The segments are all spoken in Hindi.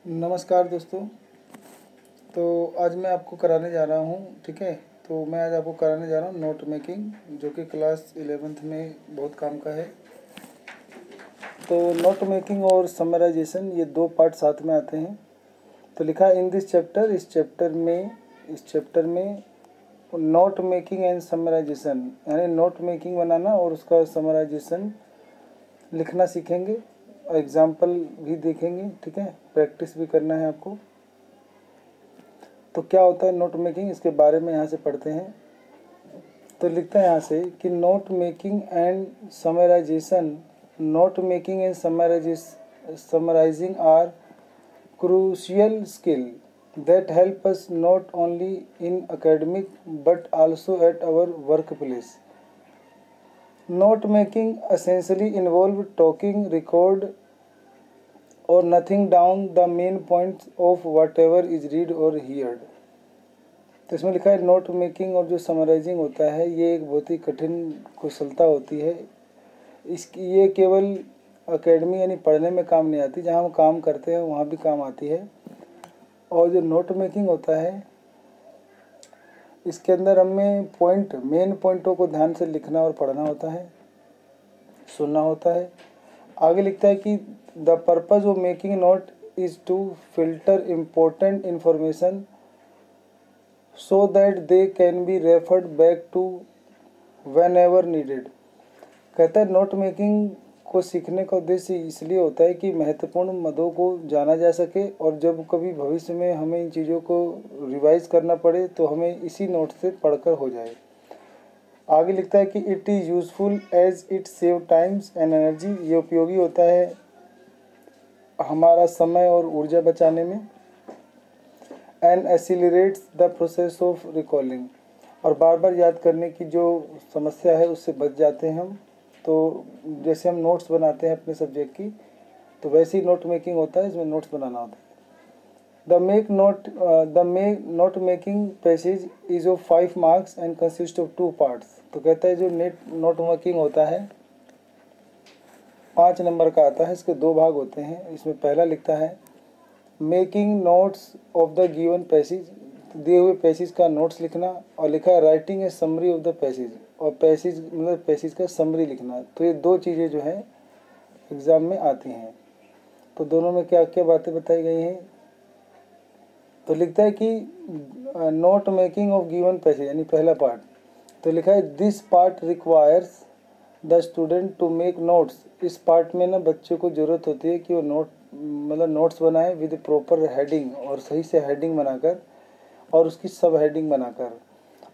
नमस्कार दोस्तों। तो आज मैं आपको कराने जा रहा हूँ, ठीक है। तो मैं आज आपको कराने जा रहा हूँ नोट मेकिंग, जो कि क्लास 11th में बहुत काम का है। तो नोट मेकिंग और समराइजेशन ये दो पार्ट साथ में आते हैं। तो लिखा है इन दिस चैप्टर, इस चैप्टर में नोट मेकिंग एंड समराइजेशन, यानी नोट मेकिंग बनाना और उसका समराइजेशन लिखना सीखेंगे। एग्जाम्पल भी देखेंगे, ठीक है। प्रैक्टिस भी करना है आपको। तो क्या होता है नोट मेकिंग, इसके बारे में यहाँ से पढ़ते हैं। तो लिखता है यहाँ से कि note making and summarisation, note making and summarising are crucial skill that help us not only in academic but also at our workplace. Note making essentially involves talking, record or nothing down the main points of whatever is read or heard. तो इसमें लिखा है नोट मेकिंग और जो समराइजिंग होता है ये एक बहुत ही कठिन कुशलता होती है। इसकी ये केवल एकेडमी यानी पढ़ने में काम नहीं आती, जहाँ हम काम करते हैं वहाँ भी काम आती है। और जो नोट मेकिंग होता है इसके अंदर हमें मेन पॉइंटों को ध्यान से लिखना और पढ़ना होता है, सुनना होता है। आगे लिखता है कि the purpose of making note is to filter important information so that they can be referred back to whenever needed। कहता है नोट मेकिंग को सीखने का उद्देश्य इसलिए होता है कि महत्वपूर्ण मदों को जाना जा सके और जब कभी भविष्य में हमें इन चीज़ों को रिवाइज करना पड़े तो हमें इसी नोट से पढ़कर हो जाए। आगे लिखता है कि it is useful as it save times and energy, ये उपयोगी होता है हमारा समय और ऊर्जा बचाने में। And accelerates the process of recalling, और बार बार याद करने की जो समस्या है उससे बच जाते हैं हम। तो जैसे हम नोट्स बनाते हैं अपने सब्जेक्ट की, तो वैसे ही नोट मेकिंग होता है, इसमें नोट्स बनाना होता है। The note making passage is of 5 marks and consist of 2 parts. तो कहता है जो नोट मेकिंग होता है 5 नंबर का आता है, इसके 2 भाग होते हैं। इसमें पहला लिखता है making notes of the given passage, दिए हुए पैसेज का नोट्स लिखना, और लिखा है writing a summary of the passage, और पैसेज मतलब पैसेज का समरी लिखना। तो ये 2 चीज़ें जो है एग्ज़ाम में आती हैं। तो दोनों में क्या क्या बातें बताई गई हैं। तो लिखता है कि note making of given passage, यानी पहला पार्ट। तो लिखा है this part requires the student to make notes. इस पार्ट में ना बच्चों को ज़रूरत होती है कि वो नोट्स बनाए विद प्रॉपर हेडिंग, और सही से हेडिंग बनाकर और उसकी सब हेडिंग बनाकर,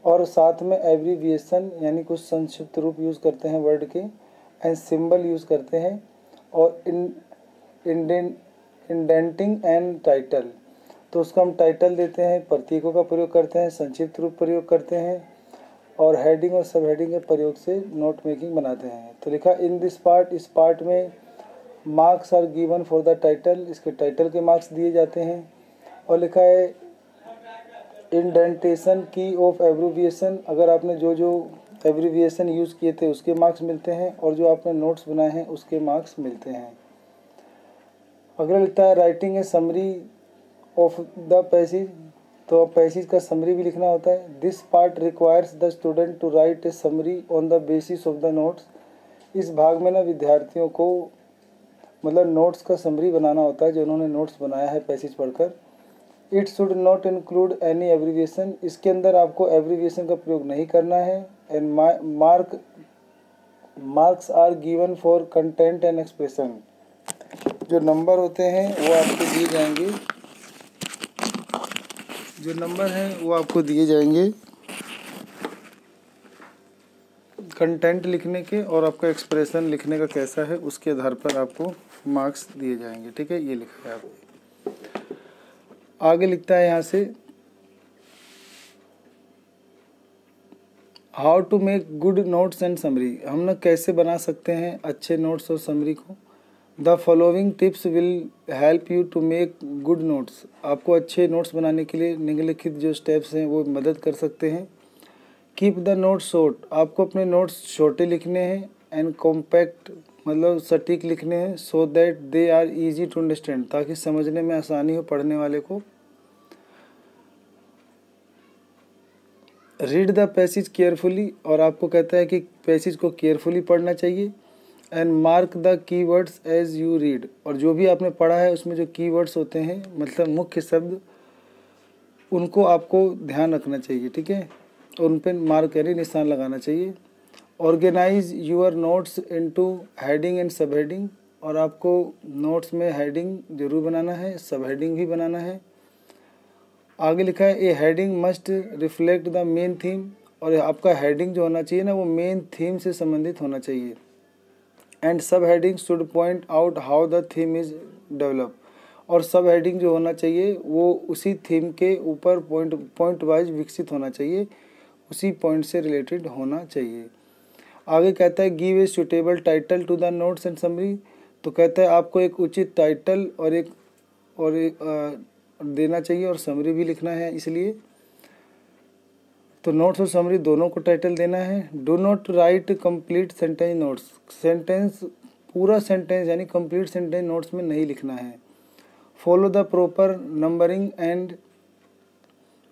और साथ में एब्रीविएशन यानी कुछ संक्षिप्त रूप यूज़ करते हैं वर्ड के, एंड सिंबल यूज़ करते हैं, और इंडेंटिंग एंड टाइटल। तो उसको हम टाइटल देते हैं, प्रतीकों का प्रयोग करते हैं, संक्षिप्त रूप प्रयोग करते हैं, और हेडिंग और सब हेडिंग के प्रयोग से नोट मेकिंग बनाते हैं। तो लिखा इन दिस पार्ट, इस पार्ट में marks are given for the title, इसके टाइटल के मार्क्स दिए जाते हैं। और लिखा है इंडेंटेशन की ऑफ एब्रीविएशन, अगर आपने जो जो एब्रीविएशन यूज़ किए थे उसके मार्क्स मिलते हैं, और जो आपने नोट्स बनाए हैं उसके मार्क्स मिलते हैं। अगला लिखता है writing a summary of the passage, तो पैसेज का समरी भी लिखना होता है। This part requires the student to write a summary on the basis of the notes. इस भाग में ना विद्यार्थियों को मतलब नोट्स का समरी बनाना होता है जो उन्होंने नोट्स बनाया है पैसेज पढ़कर। It should not include any abbreviation, इसके अंदर आपको एब्रीविएशन का प्रयोग नहीं करना है। And marks are given for content and expression, जो नंबर होते हैं वो आपको दिए जाएंगे, जो नंबर हैं वो आपको दिए जाएंगे कंटेंट लिखने के, और आपका एक्सप्रेशन लिखने का कैसा है उसके आधार पर आपको मार्क्स दिए जाएंगे, ठीक है। ये लिखा है आपको। आगे लिखता है यहाँ से how to make good notes and summary, हम ना कैसे बना सकते हैं अच्छे नोट्स और समरी को। The following tips will help you to make good notes, आपको अच्छे नोट्स बनाने के लिए निम्नलिखित जो स्टेप्स हैं वो मदद कर सकते हैं। कीप द नोट्स शॉर्ट, आपको अपने नोट्स छोटे लिखने हैं, एंड कॉम्पैक्ट, मतलब सटीक लिखने हैं, so that they are easy to understand, ताकि समझने में आसानी हो पढ़ने वाले को। रीड द पैसेज केयरफुली, और आपको कहता है कि पैसेज को केयरफुली पढ़ना चाहिए। And mark the keywords as you read, और जो भी आपने पढ़ा है उसमें जो कीवर्ड्स होते हैं, मतलब मुख्य शब्द, उनको आपको ध्यान रखना चाहिए, ठीक है, और उन पर मार्क यानी निशान लगाना चाहिए। Organise your notes into heading and sub heading, और आपको नोट्स में हेडिंग जरूर बनाना है, सब हेडिंग भी बनाना है। आगे लिखा है a heading must reflect the main theme, और आपका हेडिंग जो होना चाहिए ना वो मेन थीम से संबंधित होना चाहिए। And sub heading should point out how the theme is develop, और सब हेडिंग जो होना चाहिए वो उसी थीम के ऊपर पॉइंट वाइज विकसित होना चाहिए, उसी पॉइंट से रिलेटेड होना चाहिए। आगे कहता है give a suitable title to the notes and summary, तो कहता है आपको एक उचित टाइटल और एक देना चाहिए और समरी भी लिखना है, इसलिए तो नोट्स और समरी दोनों को टाइटल देना है। Do not right complete sentence notes, sentence पूरा सेंटेंस यानी कंप्लीट सेंटेंस नोट्स में नहीं लिखना है। Follow the proper numbering and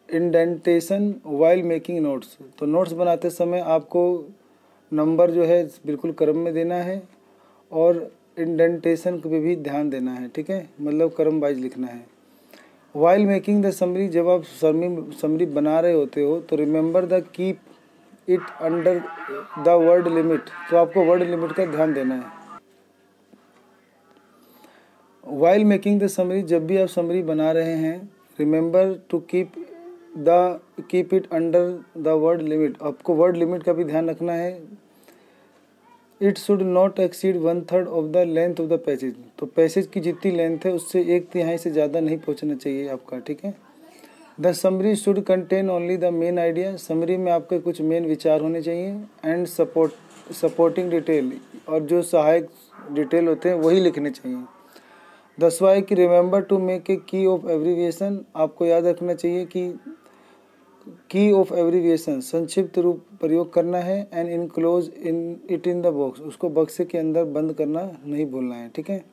indentation while making notes, तो नोट्स बनाते समय आपको नंबर जो है बिल्कुल क्रम में देना है और इंडेंटेशन पे भी ध्यान देना है, ठीक है, मतलब क्रम वाइज लिखना है। वाइल मेकिंग द समरी, जब आप समरी बना रहे होते हो तो remember the keep it under the word limit, तो आपको वर्ड लिमिट का ध्यान देना है। वाइल मेकिंग द समरी, जब भी आप समरी बना रहे हैं, remember to keep it under the word limit, आपको वर्ड लिमिट का भी ध्यान रखना है। It should not exceed 1/3 of the length of the passage, तो पैसेज की जितनी लेंथ है उससे 1/3 से ज़्यादा नहीं पहुंचना चाहिए आपका, ठीक है। The summary should contain only the main idea, summary में आपके कुछ मेन विचार होने चाहिए। एंड सपोर्टिंग डिटेल, और जो सहायक डिटेल होते हैं वही लिखने चाहिए। 10वां है कि रिमेंबर टू मेक ए की ऑफ एब्रीविएशन, आपको याद रखना चाहिए कि की ऑफ एब्रीविएशन संक्षिप्त रूप प्रयोग करना है। And enclose in the box, उसको बक्से के अंदर बंद करना नहीं भूलना है, ठीक है।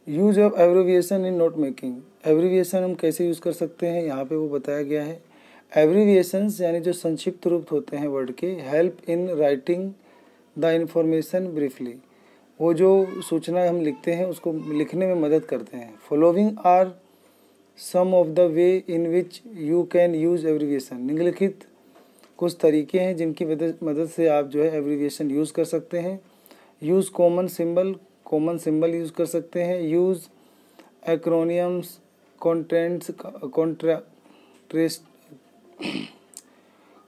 Use of abbreviation in note making, abbreviation हम कैसे यूज़ कर सकते हैं यहाँ पे वो बताया गया है। एब्रीविएशंस यानी जो संक्षिप्त रूप होते हैं वर्ड के, help in writing the information briefly, वो जो सूचना हम लिखते हैं उसको लिखने में मदद करते हैं। Following are some of the ways in which you can use abbreviation, निम्नलिखित कुछ तरीके हैं जिनकी मदद से आप जो है एब्रीविएशन यूज़ कर सकते हैं। यूज़ कॉमन सिंबल यूज़ कर सकते हैं। Use acronyms,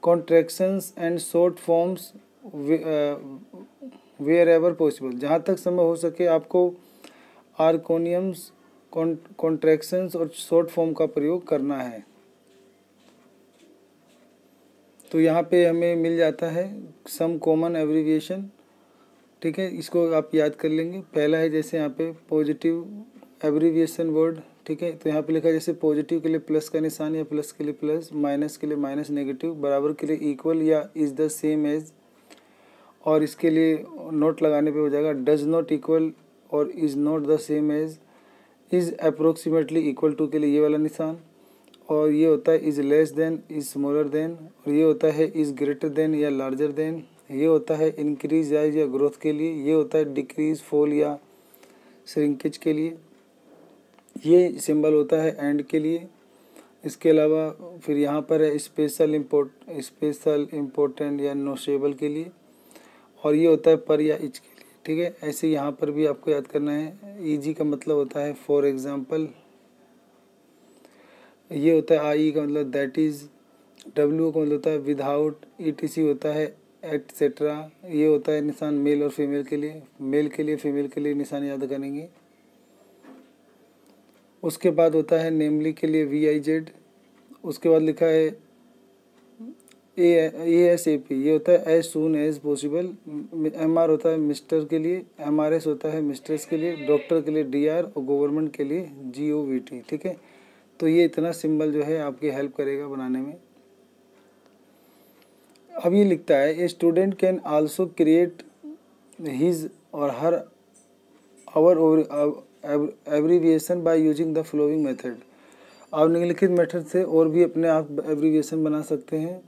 contractions and short forms wherever possible, जहाँ तक संभव हो सके आपको आर्कोनियम्स, कॉन्ट्रैक्शंस और शॉर्ट फॉर्म का प्रयोग करना है। तो यहाँ पे हमें मिल जाता है सम कॉमन एब्रीविएशन, ठीक है, इसको आप याद कर लेंगे। पहला है जैसे यहाँ पे पॉजिटिव एब्रीविएशन वर्ड, ठीक है, तो यहाँ पे लिखा है जैसे पॉजिटिव के लिए प्लस का निशान या प्लस के लिए प्लस, माइनस के लिए माइनस, नेगेटिव बराबर के लिए इक्वल या इज द सेम एज, और इसके लिए नोट लगाने पे हो जाएगा डज नॉट इक्वल और is not the same as, is approximately equal to के लिए ये वाला निशान, और ये होता है is less than, is smaller than, और ये होता है इज ग्रेटर देन या लार्जर देन, ये होता है इंक्रीज या ग्रोथ के लिए, ये होता है डिक्रीज फॉल या श्रिंकेज के लिए, ये सिंबल होता है एंड के लिए। इसके अलावा फिर यहाँ पर है स्पेशल इम्पोर्टेंट या नोशेबल के लिए, और ये होता है पर या इच के लिए, ठीक है। ऐसे यहाँ पर भी आपको याद करना है। ईजी का मतलब होता है फॉर एग्जाम्पल, ये होता है आई का मतलब दैट इज, डब्ल्यू का मतलब होता है विदाउट, ईटीसी होता है एटसेट्रा, ये होता है निशान मेल और फीमेल के लिए, मेल के लिए फीमेल के लिए निशान याद करेंगे। उसके बाद होता है नेमली के लिए VIZ, उसके बाद लिखा है ASAP, ये होता है as soon as possible. MR होता है मिस्टर के लिए, MRS होता है मिस्ट्रेस के लिए, डॉक्टर के लिए DR और गवर्नमेंट के लिए GOVT, ठीक है। तो ये इतना सिंबल जो है आपकी हेल्प करेगा बनाने में। अब ये लिखता है a student can also create his or her our abbreviation by using the following method। आप निम्नलिखित मेथड से और भी अपने आप एब्रीविएशन बना सकते हैं।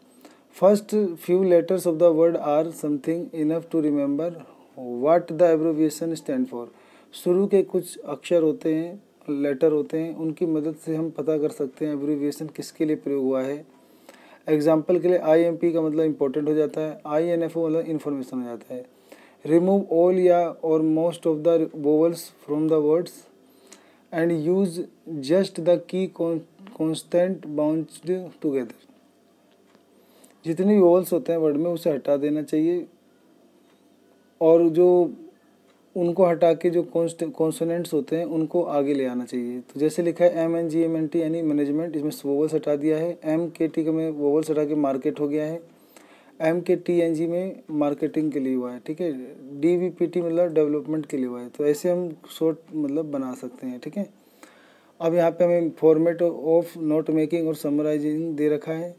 First few letters of the word are something enough to remember what the abbreviation stand for. शुरू के कुछ अक्षर होते हैं, लेटर होते हैं, उनकी मदद से हम पता कर सकते हैं एब्रीविएशन किसके लिए प्रयोग हुआ है। एग्जाम्पल के लिए IMP का मतलब इम्पोर्टेंट हो जाता है, INFO मतलब इन्फॉर्मेशन हो जाता है। रिमूव ऑल या और most of the vowels from the words and use just the key constant bounced together. जितने भी वोवल्स होते हैं वर्ड में उसे हटा देना चाहिए और जो उनको हटा के जो कॉन्सोनेंट्स होते हैं उनको आगे ले आना चाहिए। तो जैसे लिखा है MNGMNT यानी मैनेजमेंट, इसमें वोवल्स हटा दिया है। MKT में वोवल्स हटा के मार्केट हो गया है। MKTNG में मार्केटिंग के लिए हुआ है, ठीक है। DVPT मतलब डेवलपमेंट के लिए हुआ है। तो ऐसे हम शॉर्ट मतलब बना सकते हैं, ठीक है। अब यहाँ पे हमें फॉर्मेट ऑफ नोट मेकिंग और समराइजिंग दे रखा है।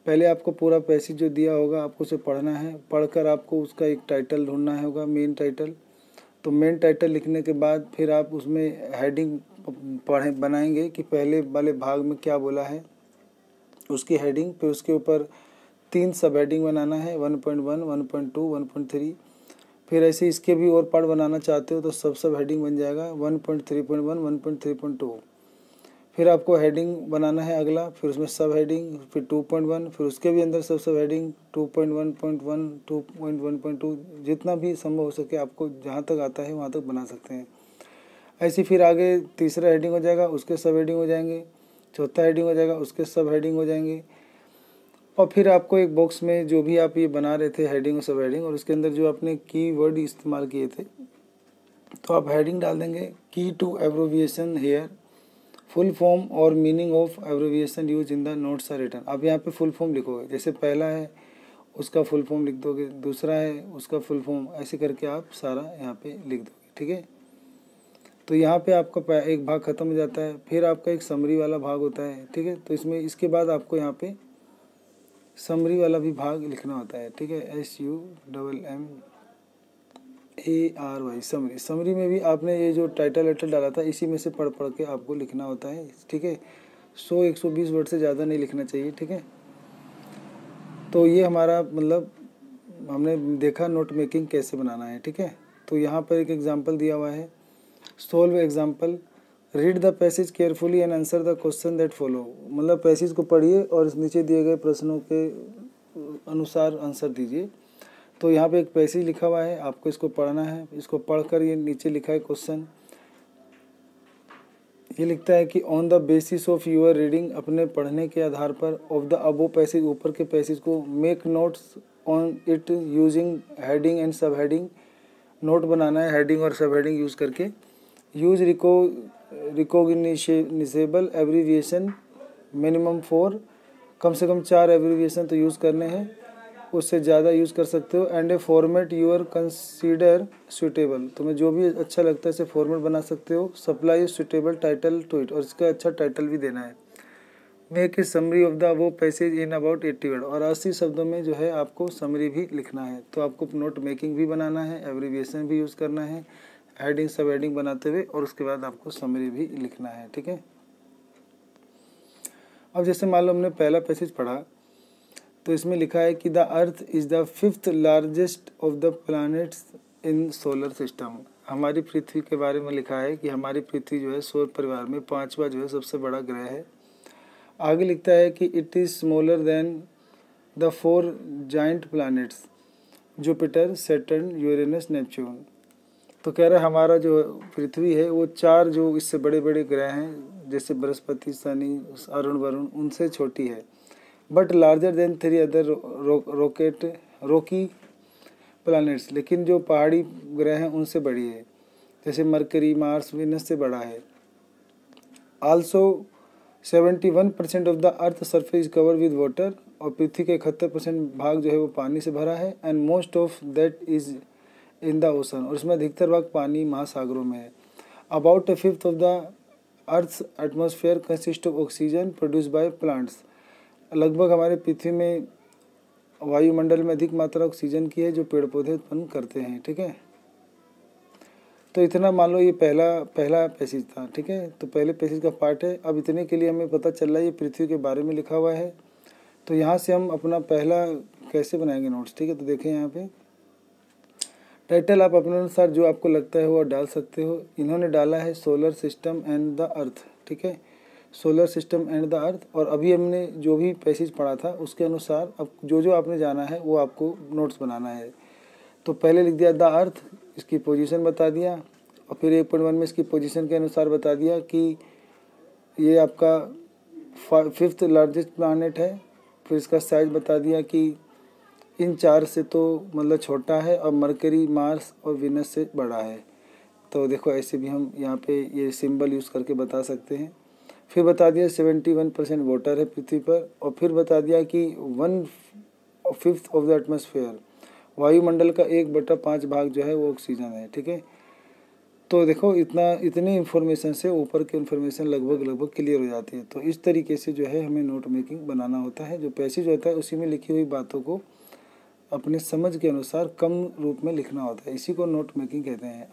पहले आपको पूरा पैसेज जो दिया होगा आपको उसे पढ़ना है, पढ़कर आपको उसका एक टाइटल ढूंढना होगा, मेन टाइटल। तो मेन टाइटल लिखने के बाद फिर आप उसमें हेडिंग बनाएंगे कि पहले वाले भाग में क्या बोला है उसकी हेडिंग, फिर उसके ऊपर 3 सब हेडिंग बनाना है, 1.1, 1.2, 1.3। फिर ऐसे इसके भी और पार्ट बनाना चाहते हो तो सब हेडिंग बन जाएगा 1.3.1, 1.3.2। फिर आपको हेडिंग बनाना है अगला, फिर उसमें सब हेडिंग, फिर 2.1, फिर उसके भी अंदर सब हेडिंग 2.1.1, 2.1.2, जितना भी संभव हो सके आपको जहाँ तक आता है वहाँ तक बना सकते हैं। ऐसे फिर आगे तीसरा हेडिंग हो जाएगा, उसके सब हेडिंग हो जाएंगे, चौथा हेडिंग हो जाएगा, उसके सब हेडिंग हो जाएंगे। और फिर आपको एक बॉक्स में जो भी आप ये बना रहे थे हेडिंग और सब हेडिंग, और उसके अंदर जो आपने कीवर्ड इस्तेमाल किए थे तो आप हेडिंग डाल देंगे key to abbreviation here, full form और meaning of abbreviation use in the notes are written. आप यहाँ पे फुल फॉर्म लिखोगे, जैसे पहला है उसका फुल फॉर्म लिख दोगे, दूसरा है उसका फुल फॉर्म, ऐसे करके आप सारा यहाँ पे लिख दोगे, ठीक है। तो यहाँ पे आपका एक भाग खत्म हो जाता है। फिर आपका एक समरी वाला भाग होता है, ठीक है। तो इसमें इसके बाद आपको यहाँ पे समरी वाला भी भाग लिखना होता है, ठीक है। SUMMARY summary. समरी में भी आपने ये जो टाइटल वाइटल डाला था इसी में से पढ़ के आपको लिखना होता है, ठीक है। 100-120 वर्ड से ज़्यादा नहीं लिखना चाहिए, ठीक है। तो ये हमारा मतलब हमने देखा नोट मेकिंग कैसे बनाना है, ठीक है। तो यहाँ पर एक एग्जांपल दिया हुआ है, solve example, read the passage carefully and answer the question that follow. मतलब पैसेज को पढ़िए और इस नीचे दिए गए प्रश्नों के अनुसार आंसर दीजिए। तो यहाँ पे एक पैसेज लिखा हुआ है, आपको इसको पढ़ना है। इसको पढ़कर ये नीचे लिखा है क्वेश्चन, ये लिखता है कि on the basis of your reading, अपने पढ़ने के आधार पर, ऑफ द अबो पैसेज, ऊपर के पैसेज को, make notes on it using heading and sub heading. Note बनाना है हेडिंग और सब हेडिंग यूज़ करके। यूज रिकॉग्निशेबल एब्रीविएशन मिनिमम 4, कम से कम 4 एब्रीविएशन तो यूज़ करने हैं, उससे ज़्यादा यूज़ कर सकते हो। And a format your consider suitable, तुम्हें जो भी अच्छा लगता है इसे फॉर्मेट बना सकते हो। Supply suitable title to it, और इसका अच्छा टाइटल भी देना है। Make a summary of the वो पैसेज इन अबाउट 80 वर्ड, और 80 शब्दों में जो है आपको समरी भी लिखना है। तो आपको नोट मेकिंग भी बनाना है, एब्रीविएशन भी यूज़ करना है, हेडिंग सब हेडिंग बनाते हुए, और उसके बाद आपको समरी भी लिखना है, ठीक है। अब जैसे मान लो हमने पहला पैसेज पढ़ा, तो इसमें लिखा है कि the earth is the 5th largest of the planets in solar system. हमारी पृथ्वी के बारे में लिखा है कि हमारी पृथ्वी जो है सौर परिवार में 5वां जो है सबसे बड़ा ग्रह है। आगे लिखता है कि it is smaller than the 4 giant planets, Jupiter, Saturn, Uranus, Neptune. तो कह रहा है हमारा जो पृथ्वी है वो 4 जो इससे बड़े बड़े ग्रह हैं, जैसे बृहस्पति, शनि, अरुण, वरुण, उनसे छोटी है। But larger than 3 other Rocky planets, लेकिन जो पहाड़ी ग्रह हैं उनसे बड़ी है, जैसे मरकरी, मार्स, वीनस से बड़ा है। Also 71% of the earth surface is covered with water, और पृथ्वी के 71% भाग जो है वो पानी से भरा है। And most of that is in the ocean, और इसमें अधिकतर भाग पानी महासागरों में है। About 1/5 of the earth's atmosphere consist of oxygen produce by plants, लगभग हमारे पृथ्वी में वायुमंडल में अधिक मात्रा ऑक्सीजन की है जो पेड़ पौधे उत्पन्न करते हैं, ठीक है। तो इतना मान लो ये पहला पहला पैसेज था, ठीक है। तो पहले पैसेज का पार्ट है। अब इतने के लिए हमें पता चल रहा है ये पृथ्वी के बारे में लिखा हुआ है। तो यहाँ से हम अपना पहला कैसे बनाएंगे नोट्स, ठीक है। तो देखें यहाँ पे टाइटल आप अपने अनुसार जो आपको लगता है वो डाल सकते हो। इन्होंने डाला है सोलर सिस्टम एंड द अर्थ, ठीक है, सोलर सिस्टम एंड द अर्थ। और अभी हमने जो भी पैसेज पढ़ा था उसके अनुसार अब जो जो आपने जाना है वो आपको नोट्स बनाना है। तो पहले लिख दिया द अर्थ, इसकी पोजीशन बता दिया, और फिर 1.1 में इसकी पोजीशन के अनुसार बता दिया कि ये आपका 5th लार्जेस्ट प्लानट है। फिर इसका साइज बता दिया कि इन 4 से तो मतलब छोटा है, और मरकरी, मार्स और विनस से बड़ा है। तो देखो ऐसे भी हम यहाँ पे ये सिंबल यूज़ करके बता सकते हैं। फिर बता दिया 71% वाटर है पृथ्वी पर, और फिर बता दिया कि 1/5 ऑफ द एटमॉस्फेयर, वायुमंडल का 1/5 भाग जो है वो ऑक्सीजन है, ठीक है। तो देखो इतने इन्फॉर्मेशन से ऊपर की इन्फॉर्मेशन लगभग क्लियर हो जाती है। तो इस तरीके से जो है हमें नोट मेकिंग बनाना होता है। जो पैसेज होता है उसी में लिखी हुई बातों को अपने समझ के अनुसार कम रूप में लिखना होता है, इसी को नोट मेकिंग कहते हैं।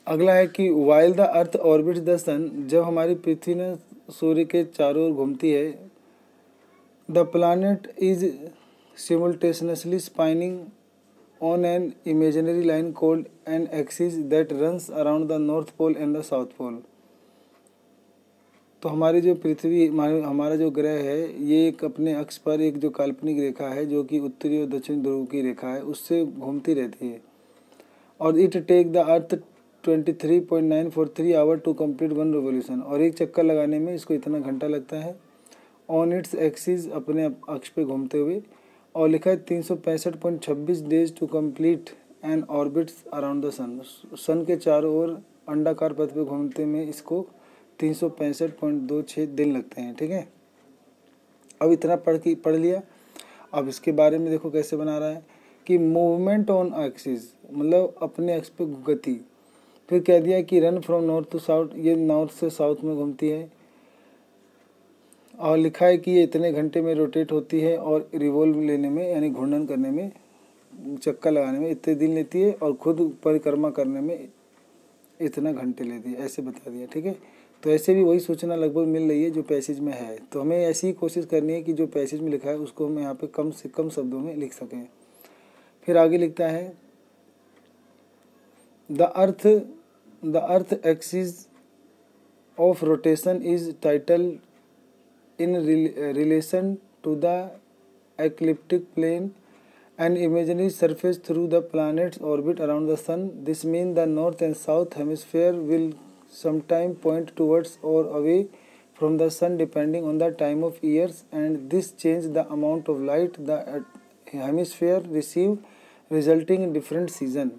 अगला है कि while the earth orbits the sun, जब हमारी पृथ्वी ने सूर्य के चारों ओर घूमती है, the planet is simultaneously spinning on an imaginary line called an axis that runs around the north pole and the south pole। तो हमारी जो पृथ्वी, हमारा जो ग्रह है, ये एक अपने अक्ष पर एक जो काल्पनिक रेखा है जो कि उत्तरी और दक्षिण ध्रुव की रेखा है, उससे घूमती रहती है। और it take the earth 23.943 hour to complete 1 revolution, और एक चक्कर लगाने में इसको इतना घंटा लगता है ऑन इट्स एक्सिस, अपने अक्ष पे घूमते हुए। और लिखा है 365.26 days to complete an orbits around the sun, sun के चारों ओर अंडाकार पथ पे घूमते में इसको 365.26 दिन लगते हैं, ठीक है। अब इतना पढ़ लिया। अब इसके बारे में देखो कैसे बना रहा है कि मूवमेंट ऑन एक्सिस, मतलब अपने अक्ष पे गति। फिर कह दिया कि run from north to south, ये नॉर्थ से साउथ में घूमती है। और लिखा है कि ये इतने घंटे में रोटेट होती है, और रिवॉल्व लेने में यानी घूर्णन करने में, चक्कर लगाने में इतने दिन लेती है, और खुद परिक्रमा करने में इतना घंटे लेती है, ऐसे बता दिया, ठीक है। तो ऐसे भी वही सूचना लगभग मिल रही है जो पैसेज में है। तो हमें ऐसी ही कोशिश करनी है कि जो पैसेज में लिखा है उसको हम यहाँ पे कम से कम शब्दों में लिख सकें। फिर आगे लिखता है the earth axis of rotation is title in relation to the ecliptic plane, an imaginary surface through the planet's orbit around the sun. This means the north and south hemisphere will sometime point towards or away from the sun depending on the time of years, and this changes the amount of light the hemisphere receive, resulting in different season.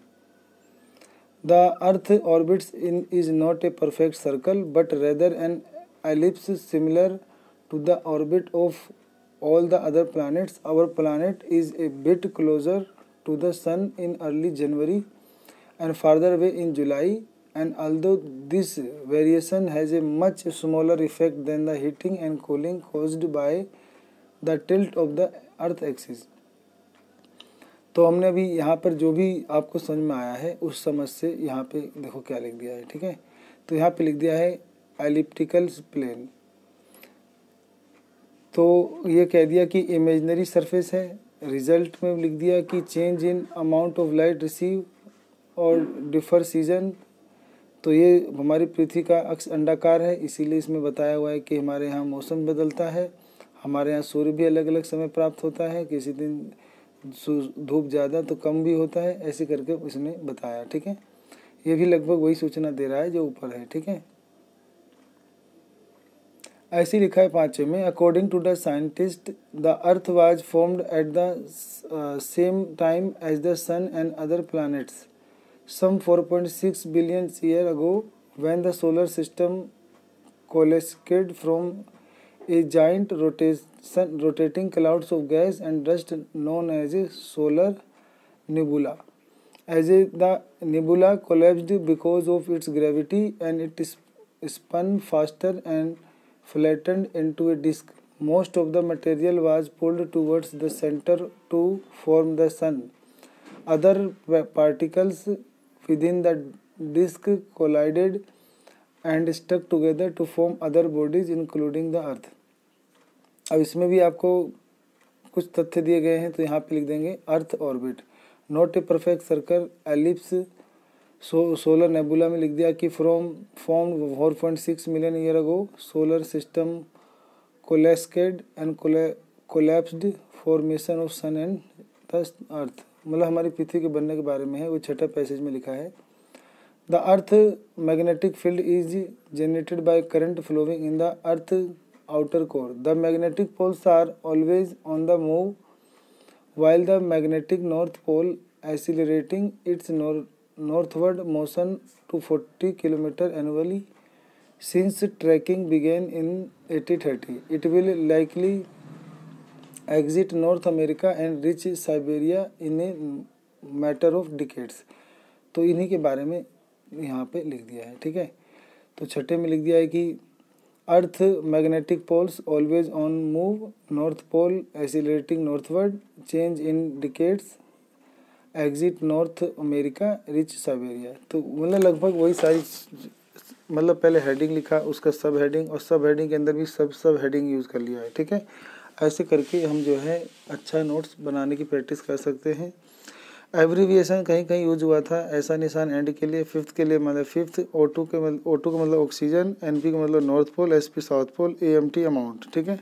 The earth orbits is not a perfect circle but rather an ellipse similar to the orbit of all the other planets. Our planet is a bit closer to the sun in early January and farther away in July, and although this variation has a much smaller effect than the heating and cooling caused by the tilt of the earth axis। तो हमने अभी यहाँ पर जो भी आपको समझ में आया है उस समझ से यहाँ पे देखो क्या लिख दिया है, ठीक है। तो यहाँ पे लिख दिया है एलिप्टिकल प्लेन। तो ये कह दिया कि इमेजिनरी सरफेस है। रिजल्ट में लिख दिया कि change in amount of light receive और डिफर सीजन। तो ये हमारी पृथ्वी का अक्ष अंडाकार है, इसीलिए इसमें बताया हुआ है कि हमारे यहाँ मौसम बदलता है, हमारे यहाँ सूर्य भी अलग अलग समय प्राप्त होता है, किसी दिन धूप ज़्यादा तो कम भी होता है, ऐसे करके उसने बताया, ठीक है। ये भी लगभग वही सूचना दे रहा है जो ऊपर है, ठीक है। ऐसे लिखा है 5वें में, according to the scientist the earth was formed at the same time as the sun and other planets some 4.6 billion years ago when the solar system coalesced from a giant rotating clouds of gas and dust known as a solar nebula. As the nebula collapsed because of its gravity and it spun faster and flattened into a disk, most of the material was pulled towards the center to form the sun. other particles within the disk collided and stuck together to form other bodies including the earth। अब इसमें भी आपको कुछ तथ्य दिए गए हैं, तो यहाँ पे लिख देंगे earth orbit, not a perfect circle, ellipse. Solar nebula में लिख दिया कि form 4.6 million year ago, solar system coalesced and collapsed, formation of sun and the earth. मतलब हमारी पृथ्वी के बनने के बारे में है, वो छठा पैसेज में लिखा है। The earth magnetic field is generated by current flowing in the earth outer core. The magnetic poles are always on the move, while the magnetic north pole accelerating its northward motion to 40 km annually. Since tracking began in 1830, it will likely exit North America and reach Siberia in a matter of decades। तो इन्हीं के बारे में यहाँ पे लिख दिया है, ठीक है। तो छठे में लिख दिया है कि earth magnetic poles always on move, north pole accelerating northward, change in decades, exit North America, reach Siberia. तो मतलब लगभग वही सारी, मतलब पहले हेडिंग लिखा, उसका सब हेडिंग, और सब हेडिंग के अंदर भी सब हेडिंग यूज़ कर लिया है, ठीक है। ऐसे करके हम जो है अच्छा नोट्स बनाने की प्रैक्टिस कर सकते हैं। एब्रीविएशन कहीं कहीं यूज हुआ था, ऐसा निशान एंड के लिए, फिफ्थ के लिए मतलब फिफ्थ, O2 का मतलब ऑक्सीजन, NP का मतलब north pole, SP south pole, AMT amount, ठीक है।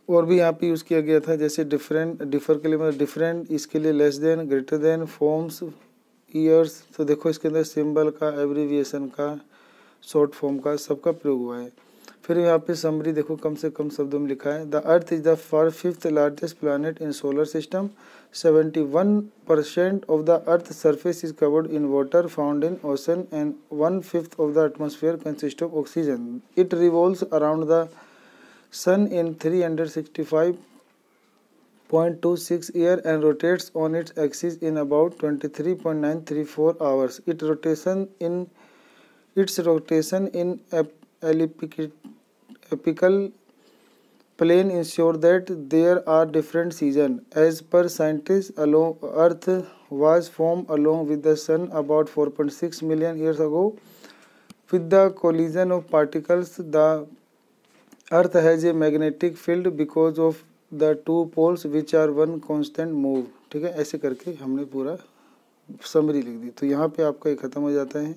और भी यहाँ पे यूज़ किया गया था, जैसे डिफर के लिए मतलब डिफरेंट, इसके लिए less than, greater than, forms, years. तो देखो इसके अंदर सिंबल का, एब्रीविएशन का, शॉर्ट फॉर्म का, सबका प्रयोग हुआ है। फिर यहाँ पे समरी देखो, कम से कम शब्दों में लिखा है, the earth is the fifth largest planet in solar system, 71% of the earth surface is covered in water found in ocean and 1/5 of the atmosphere consist of oxygen. It revolves around the sun in 365.26 year and rotates on its axis in about 23.934 hours. Its rotation in apical plane ensure that there are different seasons. As per scientists, Earth was formed along with the Sun about 4.6 million years ago. With the collision of particles, the Earth has a magnetic field because of the two poles which are one constant move। ठीक है, ऐसे करके हमने पूरा समरी लिख दी। तो यहाँ पे आपका ये खत्म हो जाता है।